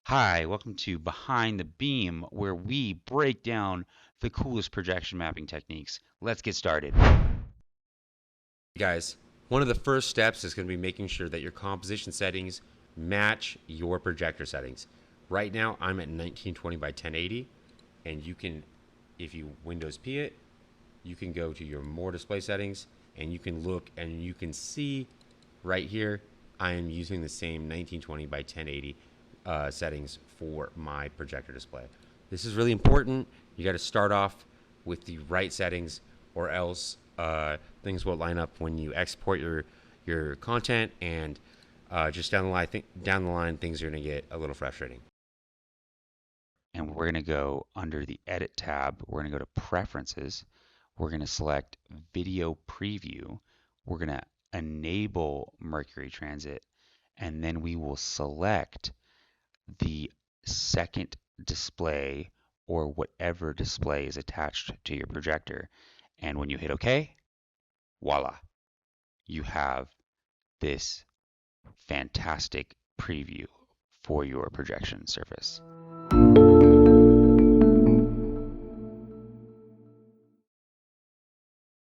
Hi, welcome to Behind the Beam, where we break down the coolest projection mapping techniques. Let's get started. Guys, one of the first steps is going to be making sure that your composition settings match your projector settings. Right now, I'm at 1920 by 1080, and you can, if you Windows P it, you can go to your more display settings, and you can look and you can see right here, I am using the same 1920 by 1080 settings for my projector display. This is really important. You got to start off with the right settings, or else things will line up when you export your content, and just down the line, things are going to get a little frustrating. And we're going to go under the Edit tab. We're going to go to Preferences. We're going to select Video Preview. We're going to enable Mercury Transit, and then we will select the second display or whatever display is attached to your projector. And when you hit OK, voila, you have this fantastic preview for your projection surface.